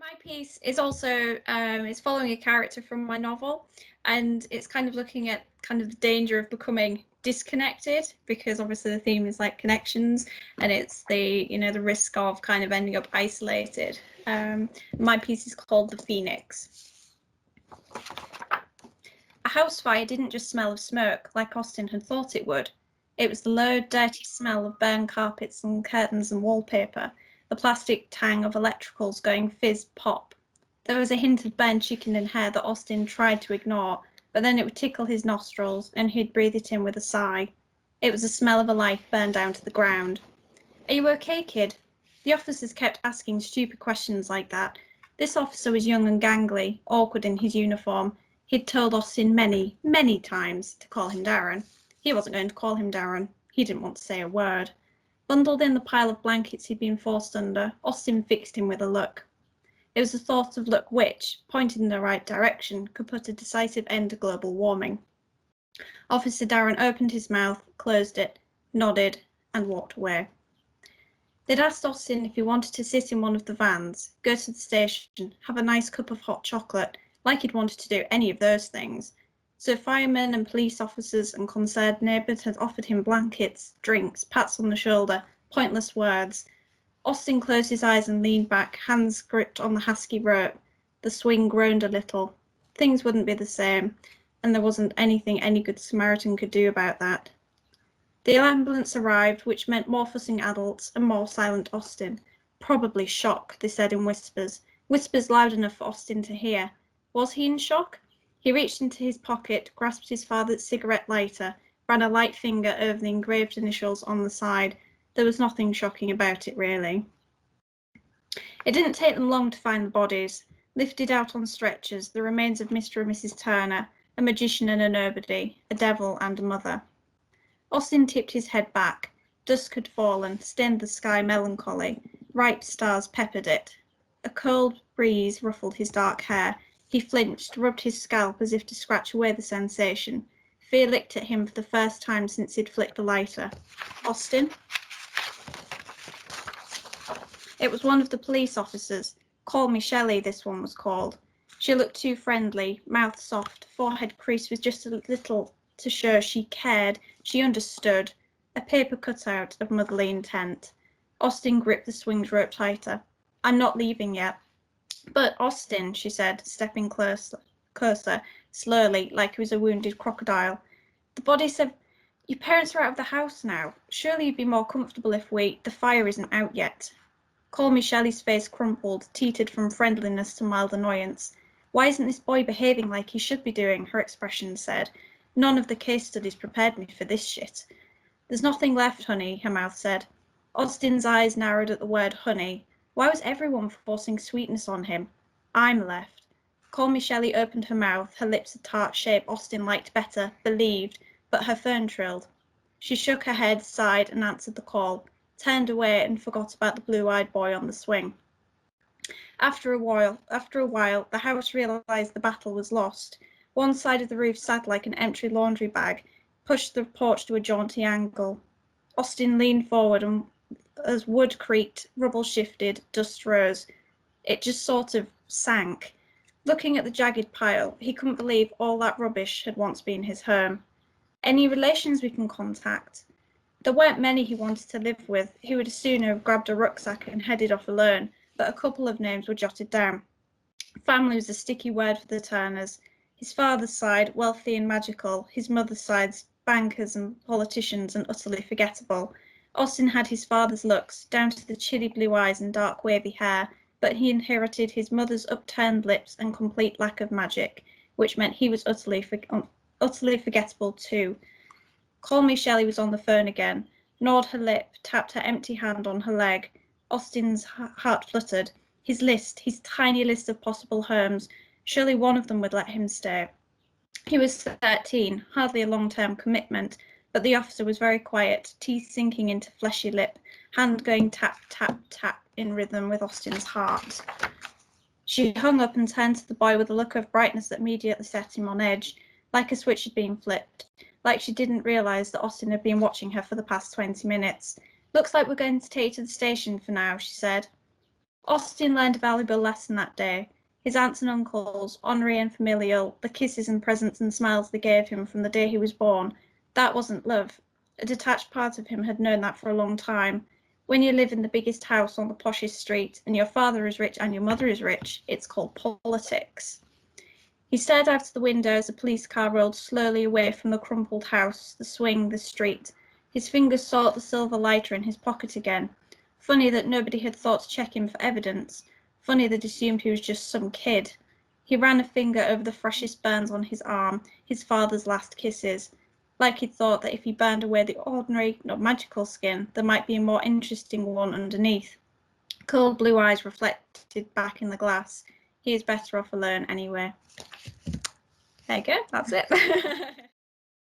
My piece is also it's following a character from my novel, and it's kind of looking at kind of the danger of becoming disconnected, because obviously the theme is like connections, and it's the risk of kind of ending up isolated. My piece is called The Phoenix. A house fire didn't just smell of smoke like Austen had thought it would. It was the low, dirty smell of burned carpets and curtains and wallpaper, the plastic tang of electricals going fizz-pop. There was a hint of burnt chicken and hair that Austen tried to ignore, but then it would tickle his nostrils, and he'd breathe it in with a sigh. It was the smell of a life burned down to the ground. "Are you okay, kid?" The officers kept asking stupid questions like that. This officer was young and gangly, awkward in his uniform. He'd told Austen many, many times to call him Darren. He wasn't going to call him Darren. He didn't want to say a word. Bundled in the pile of blankets he'd been forced under, Austen fixed him with a look. It was the sort of look which, pointed in the right direction, could put a decisive end to global warming. Officer Darren opened his mouth, closed it, nodded, and walked away. They'd asked Austen if he wanted to sit in one of the vans, go to the station, have a nice cup of hot chocolate, like he'd wanted to do any of those things. So firemen and police officers and concerned neighbours had offered him blankets, drinks, pats on the shoulder, pointless words. Austen closed his eyes and leaned back, hands gripped on the Husky rope. The swing groaned a little. Things wouldn't be the same, and there wasn't anything any good Samaritan could do about that. The ambulance arrived, which meant more fussing adults and more silent Austen. Probably shock, they said in whispers. Whispers loud enough for Austen to hear. Was he in shock? He reached into his pocket, grasped his father's cigarette lighter, ran a light finger over the engraved initials on the side. There was nothing shocking about it, really. It didn't take them long to find the bodies. Lifted out on stretchers, the remains of Mr. and Mrs. Turner, a magician and a nobody, a devil and a mother. Austen tipped his head back. Dusk had fallen, stained the sky melancholy. Ripe stars peppered it. A cold breeze ruffled his dark hair. He flinched, rubbed his scalp as if to scratch away the sensation. Fear licked at him for the first time since he'd flicked the lighter. "Austen?" It was one of the police officers. "Call me Shelley," this one was called. She looked too friendly, mouth soft, forehead creased with just a little to show she cared, she understood. A paper cutout of motherly intent. Austen gripped the swings rope tighter. "I'm not leaving yet." "But, Austen," she said, stepping closer, slowly, like he was a wounded crocodile. "The body said, your parents are out of the house now. Surely you'd be more comfortable if the fire isn't out yet." Call me Shelley's face crumpled, teetered from friendliness to mild annoyance. "Why isn't this boy behaving like he should be doing?" her expression said. "None of the case studies prepared me for this shit." "There's nothing left, honey," her mouth said. Austen's eyes narrowed at the word honey. Why was everyone forcing sweetness on him? "I'm left." Call me Shelley opened her mouth, her lips a tart shape Austen liked better, believed, but her phone trilled. She shook her head, sighed, and answered the call, turned away and forgot about the blue-eyed boy on the swing. After a while, the house realized the battle was lost. One side of the roof sat like an empty laundry bag, pushed the porch to a jaunty angle. Austen leaned forward, and as wood creaked, rubble shifted, dust rose. It just sort of sank. Looking at the jagged pile, he couldn't believe all that rubbish had once been his home. "Any relations we can contact?" There weren't many he wanted to live with. He would as soon have grabbed a rucksack and headed off alone, but a couple of names were jotted down. Family was a sticky word for the Turners. His father's side, wealthy and magical. His mother's side, bankers and politicians and utterly forgettable. Austen had his father's looks, down to the chilly blue eyes and dark wavy hair, but he inherited his mother's upturned lips and complete lack of magic, which meant he was utterly forgettable too. Call me Shelley was on the phone again, gnawed her lip, tapped her empty hand on her leg. Austen's heart fluttered. His tiny list of possible homes, surely one of them would let him stay. He was 13, hardly a long-term commitment, but the officer was very quiet, teeth sinking into fleshy lip, hand going tap, tap, tap in rhythm with Austen's heart. She hung up and turned to the boy with a look of brightness that immediately set him on edge, like a switch had been flipped, like she didn't realise that Austen had been watching her for the past 20 minutes. "Looks like we're going to take you to the station for now," she said. Austin learned a valuable lesson that day. His aunts and uncles, ornery and familial, the kisses and presents and smiles they gave him from the day he was born, that wasn't love. A detached part of him had known that for a long time. When you live in the biggest house on the poshest street, and your father is rich and your mother is rich, it's called politics. He stared out of the window as a police car rolled slowly away from the crumpled house, the swing, the street. His fingers sought the silver lighter in his pocket again. Funny that nobody had thought to check him for evidence. Funny they'd assumed he was just some kid. He ran a finger over the freshest burns on his arm, his father's last kisses. Like he'd thought that if he burned away the ordinary, not magical skin, there might be a more interesting one underneath. Cold blue eyes reflected back in the glass. He is better off alone anyway. There you go, that's it.